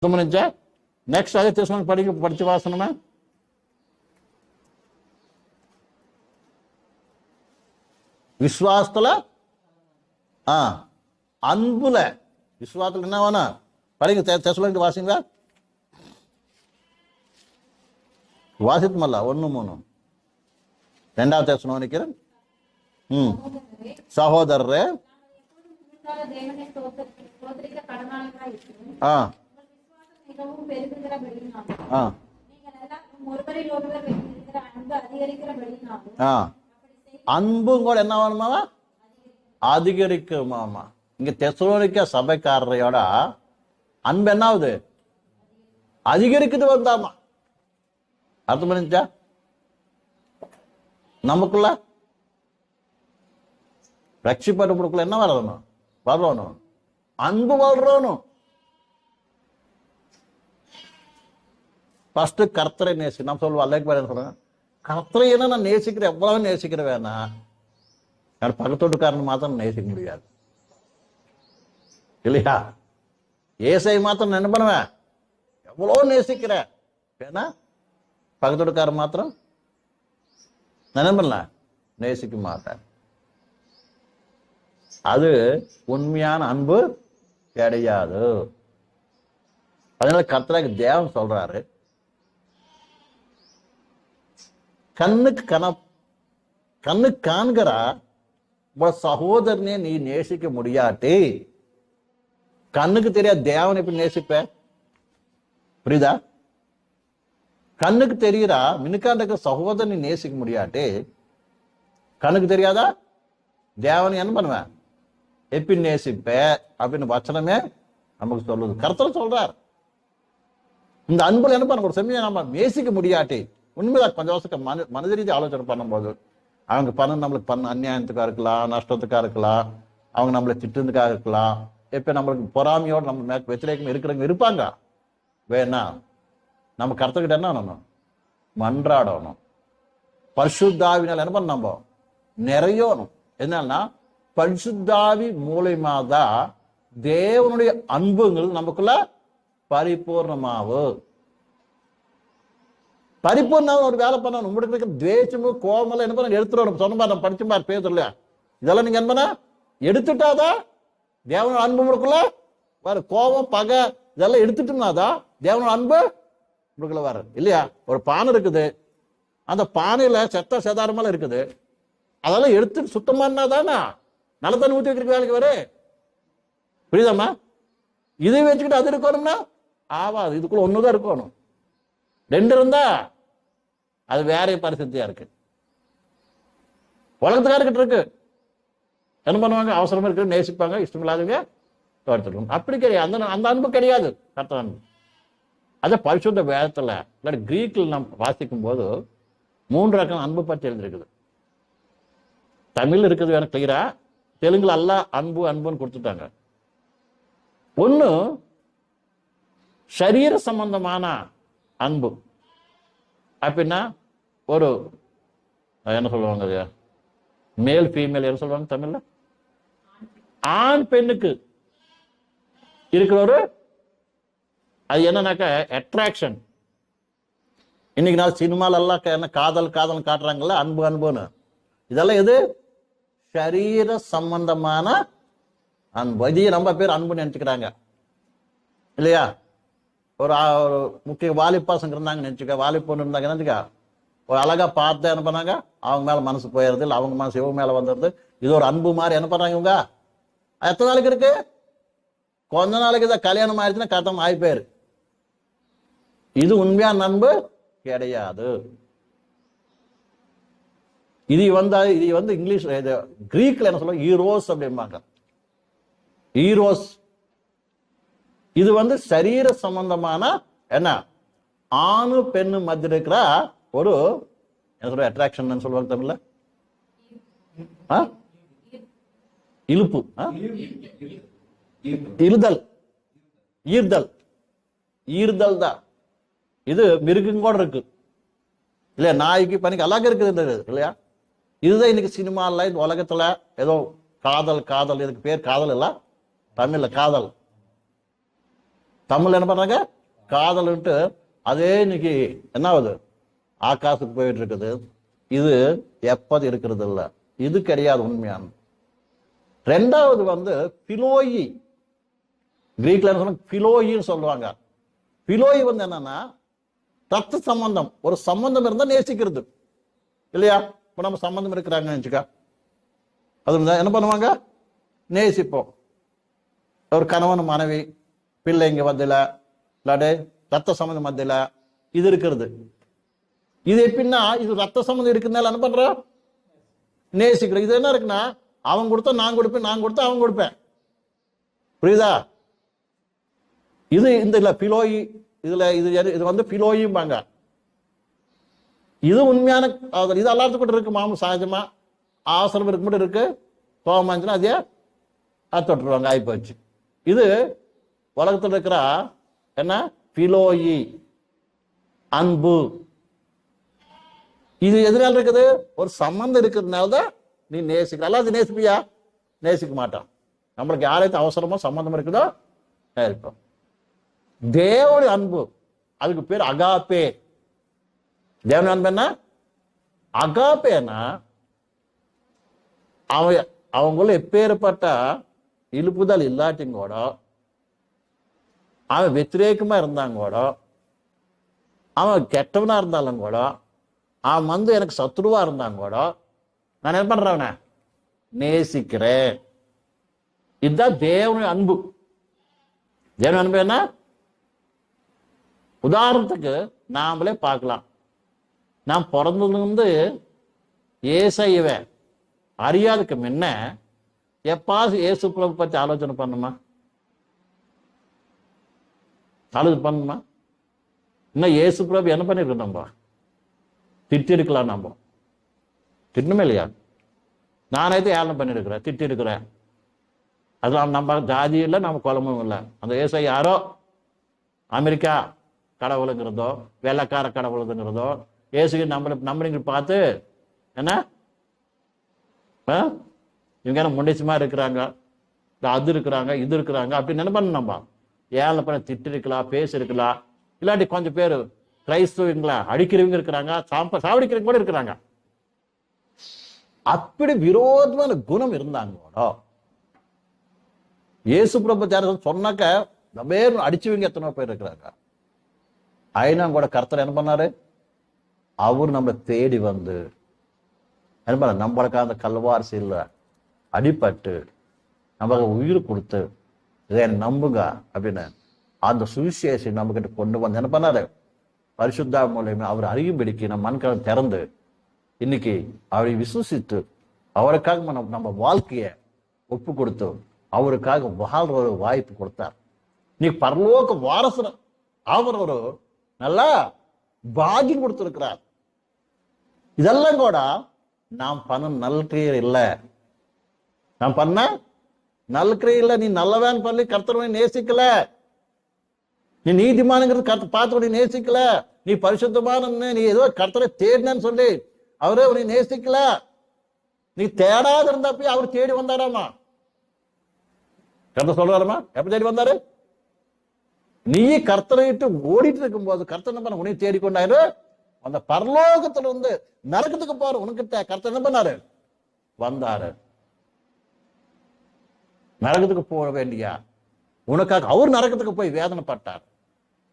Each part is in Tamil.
கவனிச்சா நெக்ஸ்ட் அதே தெசலோனிக்கே படிச்சு வாசனமா விசுவாசத்துல அன்புல விசுவாசத்துல என்ன வேணும் படிங்க தெசலோனிக்கே வாசிங்க வாசித்துமல்ல 1:3 2 தெசலோனிக்கே சகோதரரே அன்பும் கூட என்ன வேணுமாவா அதிகரிக்குமாமா. இங்க தெசலோனிக்கே சபைக்காரரையோட அன்பு என்ன ஆகுது அதிகரிக்குது வந்தாமா. அர்த்தம் பண்ணிச்சா நமக்குள்ள ரட்சிப்பட்டுக்குள்ள என்ன வரணும் வரணும் அன்பு வளரணும். ஃபர்ஸ்ட் கர்த்தரை நேசி நம்ம சொல்லுவோம் அல்லைக்கு என்ன சொல்றேன் கர்த்தரை என்ன நான் நேசிக்கிறேன் எவ்வளவு நேசிக்கிறேன் வேணா நான் பக்கத்தோட்டுக்காரன் மாத்திரம் நேசிக்க முடியாது இல்லையா. ஏசை மாத்திரம் என்ன பண்ணுவேன் எவ்வளோ நேசிக்கிறேன் வேணா பக்கத்தோட்டுக்காரன் மாத்திரம் என்ன பண்ணல நேசிக்க மாட்டேன். அது உண்மையான அன்பு கிடையாது. அதனால கர்த்தராக தேவன் சொல்றாரு கண்ணுக்கு காண்கிறா சகோதரனே நீ நேசிக்க முடியாட்டி கண்ணுக்கு தெரியாத தேவனை எப்படி நேசிப்ப புரியுதா. கண்ணுக்கு தெரியுறா மினுக்காண்ட சகோதரனை நேசிக்க முடியாட்டி கண்ணுக்கு தெரியாதா தேவனை என்ன பண்ணுவேன் எப்படி நேசிப்ப அப்படின்னு வச்சனமே நமக்கு சொல்லுது. கர்த்தர் சொல்றார் இந்த அன்புல என்ன பண்ண ஒரு செம்மையா நம்ம நேசிக்க முடியாட்டி உண்மைதான் கொஞ்சம் வருஷம் மனித ரீதி ஆலோசனை பண்ணும்போது அவங்க பணம் நம்மளுக்கு அநியாயத்துக்காக இருக்கலாம் நஷ்டத்துக்காக இருக்கலாம் அவங்க நம்மளை திட்டுறதுக்காக இருக்கலாம் இப்ப நம்மளுக்கு பொறாமையோடு நம்ம வெற்றிலேக்கம் இருக்கிறவங்க இருப்பாங்க. வேணா நம்ம கர்த்தர்கிட்ட என்ன பண்ணணும் மன்றாடணும். பரிசுத்தாவினால் என்ன பண்ண நம்ம நிறையணும். என்னன்னா பரிசுத்தாவி மூலமாதான் தேவனுடைய அன்புங்கள் நமக்குள்ள பரிபூர்ணமாகும். பரிபூர்ணம் ஒரு வேலை பண்ணணும். உங்களுக்கு இருக்க துவேஷமும் கோபமெல்லாம் என்ன பண்ண எடுத்துடணும். சொன்ன நம்ம படிச்சு மாதிரி பேசல இதெல்லாம் நீங்க என்ன பண்ண எடுத்துட்டாதான் தேவனோட அன்பு உங்களுக்குள்ள வர கோபம் பகை இதெல்லாம் எடுத்துட்டோம்னாதான் தேவனோட அன்பு உங்களுக்குள்ள வர இல்லையா. ஒரு பானை இருக்குது அந்த பானையில செத்த சேதாரமெல்லாம் இருக்குது அதெல்லாம் எடுத்துட்டு சுத்தமானா தானே நல்ல தண்ணி ஊற்றி வைக்கிற வேலைக்கு வரு புரியுதாம்மா. இதை வச்சுக்கிட்டு அது இருக்கணும்னா ஆவாது. இதுக்குள்ள ஒண்ணுதான் இருக்கணும். 2 இருந்தா அது வேற பரிசுத்தியா இருக்கு. உலகத்துக்காரர்கிட்ட இருக்கு என்ன பண்ணுவாங்க அவசரமா இருக்கு நேசிப்பாங்க இஷ்டம் இல்லாதவங்க தோர்த்துக்கணும். அப்படி கிடையாது. அந்த அன்பு கிடையாது கர்த்தர் அன்பு. அதை பரிசுத்த வேதத்துல இல்லாட்டி கிரீக்கில் நாம் வாசிக்கும் போது 3 ரகம் அன்பு பற்றி எழுதிருக்குது. தமிழ் இருக்குது வேணும் கிளியரா. தெலுங்குல எல்லாம் அன்பு அன்புன்னு கொடுத்துட்டாங்க. ஒண்ணு சரீர சம்பந்தமான அன்பு அப்படின்னா ஒரு என்ன சொல்லுவாங்க மேல் ஃபீமேல் என்ன சொல்லுவாங்க தமிழ்ல ஆண் பெண்ணுக்கு இருக்கிற ஒரு அது என்னன்னாக்க அட்ராக்ஷன். இன்னைக்கு நான் சினிமால எல்லாம் என்ன காதல் காதல் காட்டுறாங்கல்ல அன்பு அன்புன்னு இதெல்லாம் எது சரீர சம்பந்தமான அன்பு. இதையே ரொம்ப பேர் அன்புன்னு நினைச்சுக்கிறாங்க இல்லையா. ஒரு முக்கிய வாலிப்பாசங்க இருந்தாங்க நினைச்சுக்க வாலிப்பொண்ணு இருந்தாங்க நினைச்சுக்கா ஒரு அழகா பார்த்து என்ன பண்ணாங்க அவங்க மேல மனசு போயிடுது இல்லை அவங்க மனசு இவங்க மேல வந்துடுது. இது ஒரு அன்பு மாதிரி என்ன பண்றாங்க இவங்க. எத்தனை நாளைக்கு இருக்கு கொஞ்ச நாளைக்கு இதை கல்யாணம் ஆயிடுச்சுன்னா கத்தம் ஆகி போயிரு. இது உண்மையான அன்பு கிடையாது. இது வந்து இங்கிலீஷ் கிரீக்ல என்ன சொல்லுவாங்க ஈரோஸ் அப்படிம்பாங்க. ஈரோஸ் இது வந்து சரீர சம்பந்தமான என்ன ஆணு பெண்ணு மத்திய இருக்கிற ஒரு என்ன சொல்ற அட்ராக்ஷன் சொல்லுவாங்க தமிழ்ல இழுப்பு இழுதல் ஈர்தல் தான். இது மிருகம் கூட இருக்கு இல்லையா. நாய்க்கு பனிக்கு அழகு இருக்குது இல்லையா. இதுதான் இன்னைக்கு சினிமால இந்த உலகத்துல ஏதோ காதல் இதுக்கு பேர் காதல் இல்ல தமிழ்ல காதல் தமிழ் என்ன பண்றாங்க? காதல்ன்ட்டு அதே இன்னைக்கு என்ன ஆகுது? ஆகாசுக்கு போயிட்டு இருக்குது. இது எப்போது இருக்கிறது இல்லை. இது கிடையாது உண்மையான. ரெண்டாவது பிலோயி. கிரீக்ல பிலோயின்னு சொல்லுவாங்க. பிலோயி என்னன்னா ரத்த சம்பந்தம். ஒரு சம்பந்தம் இருந்தா நேசிக்கிறது இல்லையா? இப்ப நம்ம சம்பந்தம் இருக்கிறாங்கன்னு நினைச்சுக்கா, அது என்ன பண்ணுவாங்க? நேசிப்போம். ஒரு கணவன் மனைவி பிள்ளைங்க மத்தியில இல்லாடே ரத்த சம்பந்தம் மத்தியில இது இருக்கிறது. இது எப்படின்னா இது ரத்த சம்பந்தம் இருக்குதுனால என்ன பண்ற? நேசிக்கிறோம். இது என்ன இருக்குன்னா அவன் கொடுத்தா நான் கொடுப்பேன், நான் கொடுத்தா அவன் கொடுப்பேன். புரியுதா? இது இந்த இல்ல பிலோயி. இதுல இது பிலோயிம்பாங்க. இது உண்மையான இது எல்லாத்துக்கும் கூட இருக்கு. மாமு சகஜமா அவசரம் இருக்கு மட்டும் இருக்கு. கோபமாச்சுன்னா அதே தொட்டுருவாங்க, ஆயிப்போச்சு. இது உலகத்தில் இருக்கிற என்ன? பிலோயி, அன்பு. இது எதனால இருக்குது? ஒரு சம்பந்தம் இருக்கிறதுனால தான் நீ நேசிக்கிற. அல்லாது நேசிப்பியா? நேசிக்க மாட்டான். நம்மளுக்கு யாரையும் அவசரமோ சம்பந்தம் இருக்குதோ இருப்போம். தேவனுடைய அன்பு, அதுக்கு பேர் அகாப்பே. தேவனுடைய அன்பு என்ன? அகாப்பேனா அவங்கள எப்பேற்பட்ட இழுப்புதல் இல்லாட்டியும் கூட, அவன் வெத்திரேக்கமா இருந்தாங்க கூட, அவன் கெட்டவனா இருந்தாலும் கூட, அவன் எனக்கு சத்துருவா இருந்தாங்க கூட, நான் என்ன பண்றவன நேசிக்கிறேன். இதுதான் தேவனுடைய அன்பு. தேவனுடைய அன்பு என்ன? உதாரணத்துக்கு நாமளே பார்க்கலாம். நான் பிறந்ததுலேருந்து ஏசையவன் அறியாதுக்கு முன்ன எப்பாவது ஏசு பிரபு பத்தி ஆலோசனை பண்ணுமா? ஆலோசனை பண்ணுமா? இன்னும் ஏசு பிரபு என்ன பண்ணிருக்கோம்? நம்ம திட்டி இருக்கலாம். நம்ம திட்டணுமே இல்லையா? நானே ஏளனம் பண்ணிருக்கிறேன், திட்டி இருக்கிறேன். அதெல்லாம் நம்ம ஜாதி இல்லை, நம்ம குழம்பும் இல்லை. அந்த ஏசை யாரோ அமெரிக்கா கடவுளுங்கிறதோ வெள்ளக்கார கடவுளுங்கிறதோ ஏசுக்கு நம்மளுங்க பார்த்து என்ன இவங்க என்ன முண்டிச்சுமா இருக்கிறாங்க, அது இருக்கிறாங்க, இது இருக்கிறாங்க அப்படின்னு என்ன பண்ண? நம்ம ஏழை பண்ண திட்டு இருக்கலாம், பேசிருக்கலாம். இல்லாட்டி கொஞ்சம் பேர் கிரைஸ்தவங்களா அடிக்கிறவங்க இருக்கிறாங்க, சாவடிக்கிறவங்க கூட இருக்கிறாங்க. அப்படி விரோதமான குணம் இருந்தாங்க. இயேசு பிரபு சொன்னாக்க பேர் அடிச்சவங்க எத்தனை பேர் இருக்கிறாங்க. ஐநா கூட கர்த்தர் என்ன பண்ணாரு? அவர் நம்மளை தேடி வந்து என்ன பண்ண? நம்மளுக்கு அந்த கல்வாரிசையில் அடிபட்டு நம்மளுக்கு உயிர் கொடுத்து இதை நம்புங்க அப்படின்னு அந்த சுவிசேஷம் நம்ம கிட்ட கொண்டு வந்து என்ன பண்ணாரு? பரிசுத்தா மூலியமா அவர் அறியும்படிக்கு நம்ம மண்கலம் திறந்து இன்னைக்கு அவரை விசுவசித்து அவருக்காக நம்ம வாழ்க்கைய ஒப்பு கொடுத்து அவருக்காக வாழ்ற ஒரு வாய்ப்பு கொடுத்தார். நீ பரலோக வாரசன் அவர் ஒரு நல்லா பாக்கியம் கொடுத்திருக்கிறார். இதெல்லாம் கூட நாம் பண்ண நல்கிரியர் இல்லை. நாம் பண்ண நல்கிரியர் இல்லை. நீ நல்லவேன்னு பண்ணி கர்த்தரை நேசிக்கல. நீ நீதிமானுங்கிறது பார்த்து நேசிக்கல. நீ பரிசுத்தமான நீ ஏதோ கர்த்தரை தேடினு சொல்லி அவரே உன்னை நேசிக்கல. நீ தேடாத இருந்தப்ப அவர் தேடி வந்தாராமா. கர்த்தர் சொல்றாருமா? எப்ப தேடி வந்தாரு? நீ கர்த்தரையிட்டு ஓடிட்டு இருக்கும் போது கர்த்தர் என்ன பண்ண? உன்னை தேடிக்கொண்டாரு. அந்த பரலோகத்துல நரக்கத்துக்கு போற உனக்கு கர்த்தர் என்ன பண்ணாரு? வந்தாரு. நரகத்துக்கு போக வேண்டியா உனக்காக அவர் நரகத்துக்கு போய் வேதனைப்பட்டார்.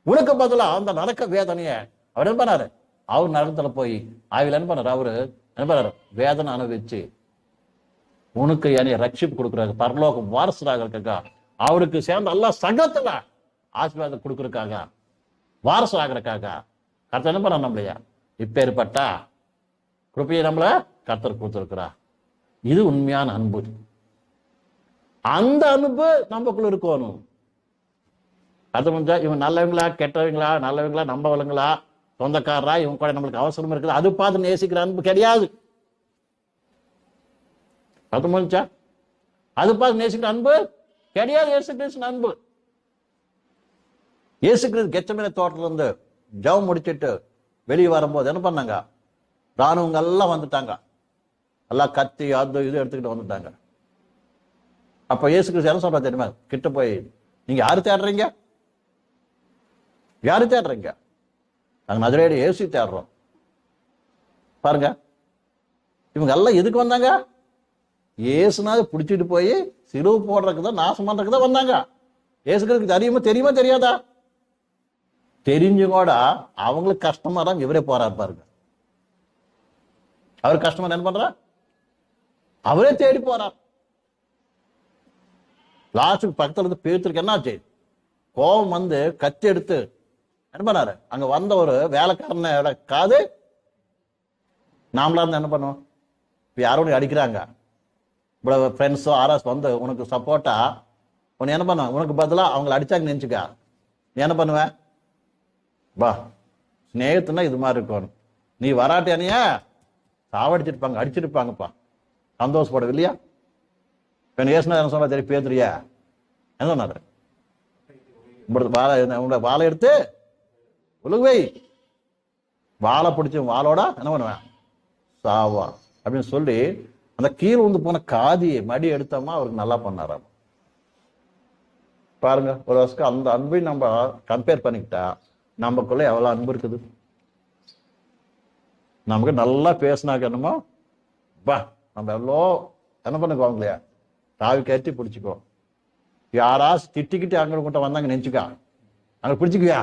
உனக்கு பதிலா அந்த நரக்க வேதனைய அவர் என்ன பண்ணாரு? அவர் நரகத்துல போய் ஆவில என்ன பண்ணாரு? அவரு என்ன பண்ணாரு? வேதனை அனுபவிச்சு உனக்கு என்னைய ரட்சிப்பு கொடுக்குறாங்க. பரலோகம் வாரசராக இருக்காங்க. அவருக்கு சேர்ந்த எல்லா சகத்துல ஆசீர்வாதம் கொடுக்கறதுக்காக வாரசராகிறதுக்காக கர்த்தர் என்ன பண்ண? நம்மளையா இப்பேற்பட்ட கிருபையை நம்மள கர்த்தர் கொடுத்துருக்கிறா. இது உண்மையான அன்பு. அந்த அன்பு நமக்குள்ள இருக்கணும். அது முடிஞ்சா இவன் நல்லவங்களா கெட்டவங்களா, நல்லவங்களா நம்பவங்களா, சொந்தக்காரரா, இவங்க கூட நம்மளுக்கு அவசரம் இருக்குது அது பார்த்து நேசிக்கிற அன்பு கிடையாது. அது முடிஞ்சா அது பார்த்து நேசிக்கிற அன்பு கிடையாது. இயேசு கிறிஸ்து அன்பு. இயேசு கிறிஸ்து கெச்சமேனே தோட்டத்துல இருந்து ஜெபம் முடிச்சுட்டு வெளியே வரும்போது என்ன பண்ணாங்க? ராணுவங்க எல்லாம் வந்துட்டாங்க. எல்லாம் கத்தி அது இது எடுத்துக்கிட்டு வந்துட்டாங்க. அப்ப இயேசு கிறிஸ்து என்ன சொல்றா தெரியுமா? கிட்ட போய் நீங்க யாரு தேடுறீங்க? யாரு தேடுறீங்க? நாங்கள் நஜரேயுடைய இயேசு தேடுறோம். பாருங்க, இவங்க எல்லாம் எதுக்கு வந்தாங்க? இயேசுனாவது பிடிச்சிட்டு போய் சிலுவை போடுறதுக்கு தான், நாசம் பண்றதுக்கு தான் வந்தாங்க. இயேசுக்கு தெரியுமா தெரியாதா? தெரிஞ்சு கூட அவங்களுக்கு கஷ்டமா தான் இவரே போறாரு. பாருங்க, அவர் கஷ்டமா என்ன பண்ற? அவரே தேடி போறார். லாஸ்டுக்கு பக்கத்துல இருந்து பேத்துருக்கு என்னாச்சு? கோபம் வந்து கத்தி எடுத்து என்ன பண்ணாரு? அங்க வந்த ஒரு வேலைக்காரனோட காது. நாமளா இருந்து என்ன பண்ணுவோம்? இப்போ யாரும் அடிக்கிறாங்க, இவ்வளவு ஃப்ரெண்ட்ஸோ ஆர்எஸ் வந்து உனக்கு சப்போர்ட்டா உன்னை என்ன பண்ணுவேன்? உனக்கு பதிலாக அவங்கள அடிச்சாங்க நினைச்சுக்கா, நீ என்ன பண்ணுவேன்? வா, ஸ்நேகத்துனா இது மாதிரி இருக்கணும். நீ வராட்டியானியா சாவடிச்சிருப்பாங்க, அடிச்சிருப்பாங்கப்பா. சந்தோஷப்படும் இல்லையா? இப்போ ஏசுனா என்ன சொன்னா தெரியும்? பேத்துறியா என்ன சொன்னாரு? வாழை எடுத்து உழுவை, வாழை பிடிச்சி வாளோட என்ன பண்ணுவேன்? சாவா அப்படின்னு சொல்லி அந்த கீழ் வந்து போன காதியை மடி எடுத்தோமா அவருக்கு நல்லா பண்ணாராம். பாருங்க, ஒரு வருஷம் அந்த அன்பை நம்ம கம்பேர் பண்ணிக்கிட்டா நமக்குள்ள எவ்வளவு அன்பு இருக்குது. நமக்கு நல்லா பேசினாக்க என்னமோ பா, நம்ம எவ்வளோ என்ன பண்ணுக்குவோம் இல்லையா? தாவி கட்டி பிடிச்சிக்கோ. யாராச்சும் திட்டிக்கிட்டு அங்கே கூட்ட வந்தாங்க நினைச்சுக்கா, அங்கே பிடிச்சிக்குவியா?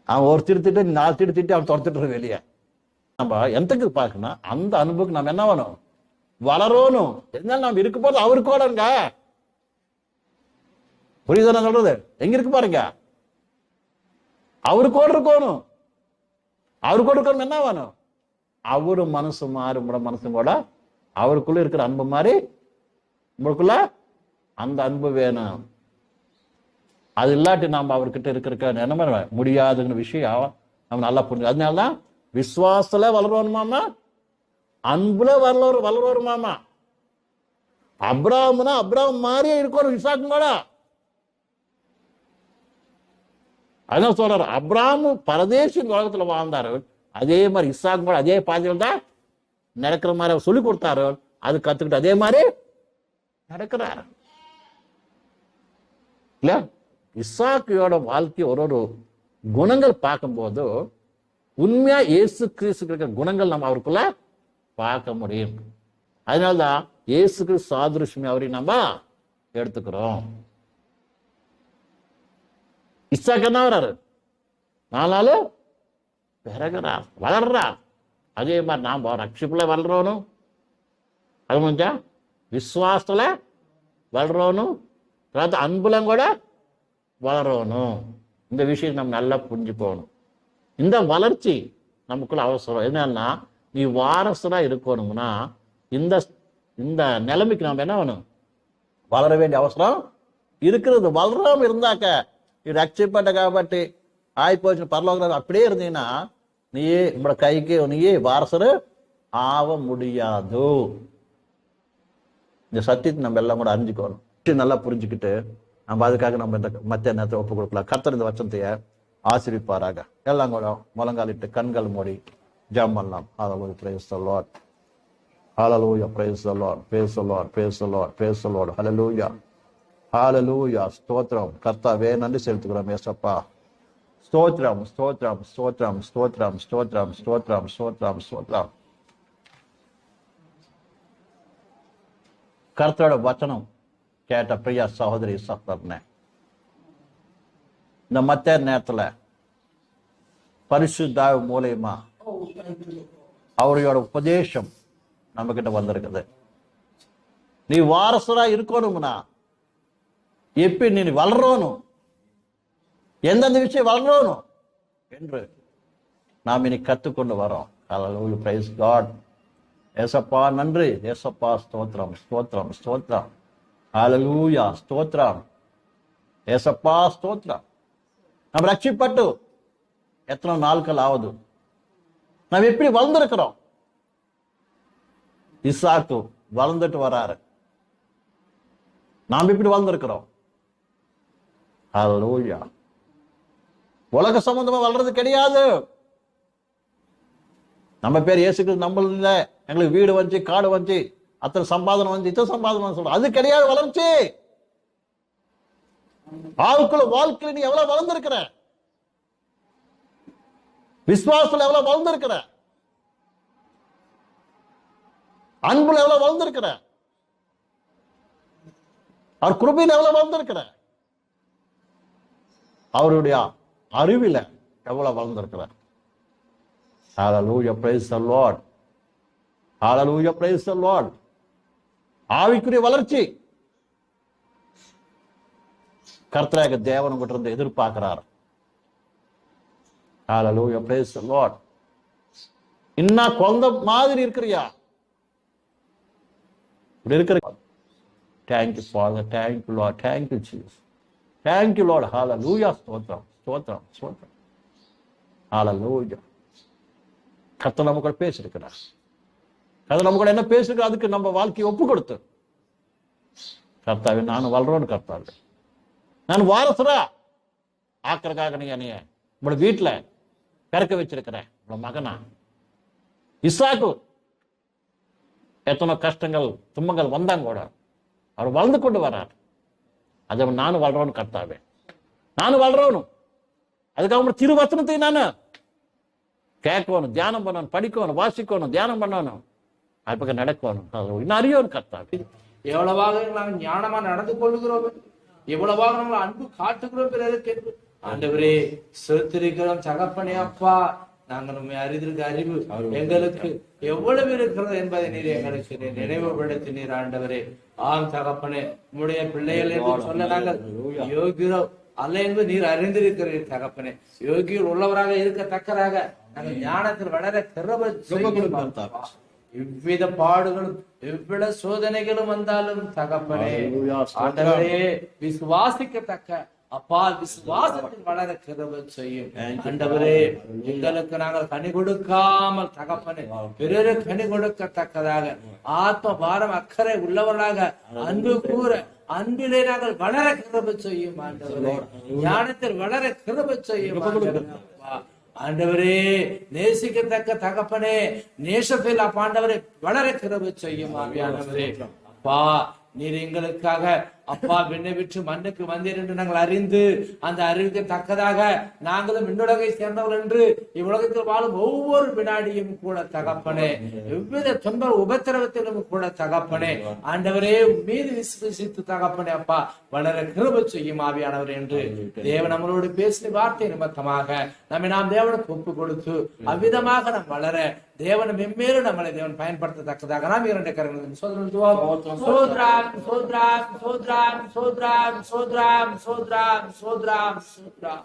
அவன் ஒரு திட்டு 4 திட்டு அவன் துரத்துட்டு வெளியே. நம்ம எந்தக்கு பார்க்கணும்? அந்த அன்புக்கு நம்ம என்ன வேணும்? வளரணும். என்னால நம்ம இருக்க போது அவருக்கு கூடங்க. புரியுதா நான் சொல்றது? எங்க இருக்கு பாருங்க, அவரு கூட இருக்கணும். அவரு கூட இருக்கணும். என்ன வேணும்? அவரு மனசு மாறி உங்களோட மனசு கூட அவருக்குள்ள இருக்கிற அன்பு மாதிரி உங்களுக்குள்ள அந்த அன்பு வேணும். அது இல்லாட்டி நம்ம அவர்கிட்ட இருக்கிற என்ன முடியாதுங்கிற விஷயம் நம்ம நல்லா புரிஞ்சு. அதனாலதான் விசுவாசத்துல வளருவோமாமா, அன்புல வளருவோமாமா. அப்ராஹ்ம்னா அப்ராஹ்ம் மாதிரியே இருக்கணும் இசாக்கு கூட. அதான் சொல்றாரு, அப்ராஹ்ம் பரதேசி உலகத்துல வாழ்ந்தாரு, அதே மாதிரி இசாக்கு கூட அதே பாதையில் தான் நடக்கிற மாதிரி அவர் சொல்லி கொடுத்தாரு. அது கத்துக்கிட்டு அதே மாதிரி நடக்கிறார் இல்ல? இசாக்கியோட வாழ்க்கை ஒரு குணங்கள் பார்க்கும்போது உண்மையா இயேசு கிறிஸ்து இருக்கிற குணங்கள் நம்ம அவருக்குள்ள பார்க்க முடியும். அதனால்தான் இயேசு கிறிஸ்து சாதுருஷ்யம் அவரையும் நம்ம எடுத்துக்கிறோம். இசாக்கு என்ன வர்றாரு? 4 நாள் பிறகுறார், வளர்றார். அதே மாதிரி நாம் ரட்சிப்புல வளரணும், அது முடிஞ்சா விசுவாசத்துல வளரணும், அன்புல கூட வளரணும். இந்த விஷயம் நம்ம நல்லா புரிஞ்சு போகணும். இந்த வளர்ச்சி நமக்குள்ள அவசரம். என்னன்னா, நீ வாரசரா இருக்கணும்னா இந்த இந்த நிலைமைக்கு நம்ம என்ன வேணும்? வளர வேண்டிய அவசரம் இருக்கிறது. வளராம இருந்தாக்க ரட்சிப்பட்ட காப்பாட்டி ஆயிப்போச்சு பரலோகம் அப்படியே இருந்தீங்கன்னா நீயே உங்களோட கைக்கு நீயே வாரசரு ஆக முடியாது. இந்த சத்தியத்தை நம்ம எல்லாம் கூட அறிஞ்சுக்கணும், நல்லா புரிஞ்சுக்கிட்டு நம்ம அதுக்காக நம்ம இந்த மத்திய நேரத்தை ஒப்பு கொடுக்கலாம். கர்த்தர் இந்த வசனத்தைய ஆசீர்வதிப்பாராக. எல்லாம் கூட முழங்காலிட்டு கண்கள் மூடி ஜெபம் பண்ணலாம். Hallelujah, praise the Lord. Hallelujah, praise the Lord. Praise the Lord, praise the Lord, praise the Lord. Hallelujah, hallelujah. ஸ்தோத்திரம் கர்த்தாவே, நன்றி செலுத்துகிறோம் ஏசப்பா. ஸ்தோத்திரம் ஸ்தோத்திரம் ஸ்தோத்திரம் ஸ்தோத்திரம் ஸ்தோத்திரம் ஸ்தோத்திரம் ஸ்தோத்திரம் ஸ்தோத்திரம். கர்த்தரோட வசனம் கேட்ட பிரியா சகோதரி சகோதரனே, இந்த மத்திய நேரத்துல பரிசுத்தாவி மூலியமா அவரோட உபதேசம் நம்ம கிட்ட வந்திருக்குது. நீ வாரசரா இருக்கணும்னா எப்படி நீ வளரணும், எந்தெந்த விஷயம் வளரணும் என்று நாம் இனி கற்றுக்கொண்டு வரோம். Hallelujah, praise God. ஏசப்பா நன்றி, ஏசப்பா ஸ்தோத்திரம் ஸ்தோத்திரம் ஸ்தோத்திரம். Hallelujah, ஸ்தோத்திரம் ஏசப்பா ஸ்தோத்திரம். நம்ம ரட்சிப்பட்டு எத்தனை நாட்கள் ஆகுது? நாம் எப்படி வளர்ந்திருக்கிறோம்? இசாக்கு வளர்ந்துட்டு வராரு, நாம் எப்படி வளர்ந்திருக்கிறோம்? Hallelujah. உலக சம்பந்தமா வளர்றது கிடையாது. நம்ம பேர் இயேசுக்கு நம்மள இல்ல, எங்களுக்கு வீடு வந்துச்சு, காடு வந்துச்சு, அத்தனை சம்பாதனம் வந்து இத்தனை சம்பாதனம் சொல்றோம், அது கிடையாது வளர்ச்சி. ஆவுக்குள்ள வாழ்க்கையில நீ எவ்வளவு வளர்ந்திருக்கிற? விசுவாசத்துல எவ்வளவு வளர்ந்திருக்கிற? அன்புல எவ்வளவு வளர்ந்திருக்கிற? அவர் கிருபையில எவ்வளவு வளர்ந்திருக்கிற? அவருடைய அறிவில எவ்வளவு வளர்ந்திருக்கிற? Hallelujah, praise the Lord. Hallelujah, praise the Lord. ஆவிக்குரிய வளர்ச்சி கர்த்தராக தேவன் உங்ககிட்ட இருந்து எதிர்பார்க்கிறார். Hallelujah, praise the Lord. இன்னும் குழந்தை மாதிரி இருக்கிறியா? இப்படி இருக்கிற. Thank you, Father. Thank you, Lord. Thank you, Jesus. Thank you, Lord. Hallelujah. ஸ்தோத்திரம், ஸ்தோத்திரம், ஸ்தோத்திரம். Hallelujah. கர்த்தர் நம்ம கூட பேசியிருக்கிறார். கர்த்தர் நம்ம கூட என்ன பேசிருக்க, அதுக்கு நம்ம வாழ்க்கையை ஒப்பு கொடுத்து, கர்த்தாவே நான் வளரோன்னு கர்த்தாவே நான் வாரசரா ஆக்கிறதுக்காக நீ என்னைய உங்களோட வீட்டுல பிறக்க வச்சிருக்கிறேன். உங்களோட மகனா இசாக்கு எத்தனை கஷ்டங்கள் துன்பங்கள் வந்தாங்க கூட அவர் வளர்ந்து கொண்டு வர்றார். அதை நானும் வளரோன்னு கர்த்தாவே, நானும் வளரணும். அதுக்காக உங்களோட திருவசனத்தை நானு கேட்கணும், தியானம் பண்ணணும், படிக்கணும், வாசிக்கணும், தியானம் பண்ணணும், அது பக்கம் நடக்கணும், இன்னும் அறியணும் கர்த்தாவே. எவ்வளவாக நாங்கள் ஞானமா நடந்து கொள்ளுகிறோம், எவ்வளவாக நாங்கள் அன்பு காட்டுகிறோம் பிறருக்கு. ஆண்டவரே செலுத்திருக்கிறோம் தகப்பனே. அப்பா நாங்கள் உண்மை அறிந்திருக்க அறிவு எங்களுக்கு எவ்வளவு இருக்கிறது என்பதை நீர் எங்களுக்கு நினைவுபடுத்தினீர். ஆண்டவரே ஆம் தகப்பனே, உம்முடைய பிள்ளைகள் என்று சொல்ல நாங்கள் யோகியோம் அல்ல என்பது நீர் அறிந்திருக்கிறீர் தகப்பனே. யோகியில் உள்ளவராக இருக்கத்தக்கதாக நாங்கள் ஞானத்தில் வளர கிருபை செய்யும். எவ்வித பாடுகளும் எவ்வித சோதனைகளும் வந்தாலும் தகப்பனே ஆண்டவரே விசுவாசிக்கத்தக்க அப்பா விசுவாசத்தில் வளர கிருபை செய்யும். ஆண்டவரே எங்களுக்கு நாங்கள் கனி கொடுக்காமல் தகப்பனே பிறரு கனி கொடுக்கத்தக்கதாக ஆத்ம பாரம் அக்கறை உள்ளவர்களாக அன்பு கூற அன்பிலே நாங்கள் வளர கிருபை செய்யும். ஆண்டவரே ஞானத்தில் வளர கிருபை செய்யும். ஆண்டவரே நேசிக்கத்தக்க தகப்பனே நேசத்தில் ஆண்டவரே வளர கிருபை செய்யும். ஆவியானவரே அப்பா நீர் எங்களுக்காக அப்பா விண்ணை விட்டு மண்ணுக்கு வந்தீர் என்று நாங்கள் அறிந்து அந்த அறிவுக்கு தக்கதாக நாங்களும் விண்ணுலகை சேர்ந்தவர்கள் என்று இவ்வுலகத்தில் வாழும் ஒவ்வொரு வினாடியும் கூட தகப்பனே எவ்வித துன்ப உபத்திரவத்திலும் கூட தகப்பனே ஆண்டவரே மீது விசுவசித்து தகப்பனே அப்பா வளர கிருபை செய்யும் ஆவியானவர் என்று தேவன் நம்மளோடு பேசின வார்த்தை நிமித்தமாக நம்மை நாம் தேவனுக்கு ஒப்பு கொடுத்து அவ்விதமாக நாம் வளர தேவன் மென்மேலும் நம்மளை தேவன் பயன்படுத்தத்தக்கதாக நாம் இரண்டு கரங்களும் சோதராம் சோதராம் சோதராம் சோத்ராம் சோத்ராம் சோத்ராம் சோத்ராம் சோத்ராம்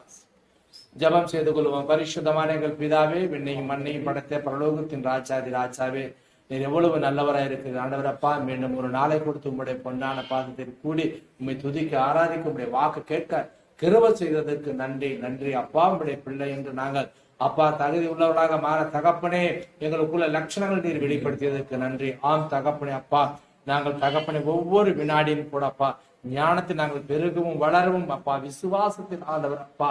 ஜபம் செய்து கொள்வோம். பரிசுத்தமான எங்கள் பிதாவே, விண்ணையும் மண்ணையும் படைத்த பரலோகத்தின் ராஜாதி ராஜாவே, நீர் எவ்வளவு நல்லவராய் இருக்குது ஆண்டவர் அப்பா. மீண்டும் ஒரு நாளை கொடுத்து உங்களுடைய பொன்னான பாதத்தில் கூடி உண்மை துதிக்க ஆராதிக்க உங்களுடைய வாக்கு கேட்க கிருபை செய்ததற்கு நன்றி நன்றி அப்பா. உங்களுடைய பிள்ளை என்று நாங்கள் அப்பா தகுதி உள்ளவர்களாக மாற தகப்பனே எங்களுக்குள்ள லட்சணங்கள் நீர் வெளிப்படுத்தியதற்கு நன்றி. ஆம் தகப்பனே அப்பா, நாங்கள் தகப்பனை ஒவ்வொரு வினாடியும் கூட அப்பா ஞானத்தில் நாங்கள் பெருகவும் வளரவும் அப்பா விசுவாசத்தில் ஆண்டவர் அப்பா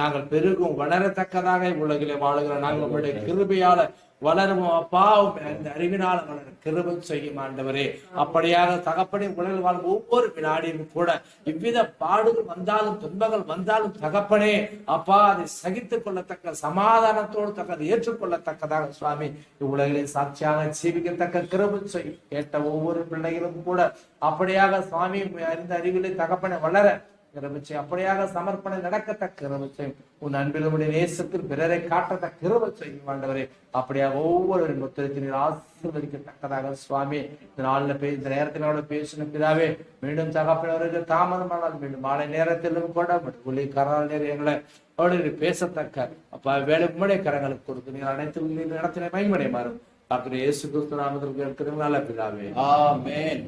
நாங்கள் பெருகவும் வளரத்தக்கதாக உலகிலே வாழுகிற நாங்கள் உங்களுடைய கிருபையால வளருவோம் அப்பா. இந்த அறிவினால் வளர கிருபை செய்யும் ஆண்டவரே. அப்படியாக தகப்பனை உலகில் வாழும் ஒவ்வொரு வினாடியும் கூட இவ்வித பாடுகள் வந்தாலும் துன்பங்கள் வந்தாலும் தகப்பனே அப்பா அதை சகித்துக் கொள்ளத்தக்க சமாதானத்தோடு தக்கதை ஏற்றுக்கொள்ளத்தக்கதாக சுவாமி இவ்வுலகிலே சாட்சியாக ஜீவிக்கத்தக்க கிருபை செய்யும். கேட்ட ஒவ்வொரு பிள்ளைகளும் கூட அப்படியாக சுவாமி அறிந்த அறிவிலே தகப்பனை வளர கிருபை, அப்படியாக சமர்ப்பணை நடக்கத்தக்க கிருபை, உன் அன்பிலுடைய நேசத்தில் பிறரை காட்டத்தக்க கிருபை செய்யும் ஆண்டவரே. அப்படியாக ஒவ்வொரு முத்திரத்தினர் ஆசீர்வதிக்கத்தக்கதாக சுவாமி இந்த நாள்ல இந்த நேரத்தில் பேசின பிதாவே, மீண்டும் தகப்பனவருக்கு தாமதமானால் மீண்டும் மாலை நேரத்திலும் கூட ஒளி கரால் நேரம் எங்களை அவருடைய பேசத்தக்க அப்பா வேலை உம்முடைய கரங்களுக்கு கொடுத்து நீங்கள் அனைத்து இடத்திலே மகிமையை மாறும். டாக்டர் இயேசு கிறிஸ்து நாமத்தில் இருக்கிற நல்ல பிதாவே, ஆமென்.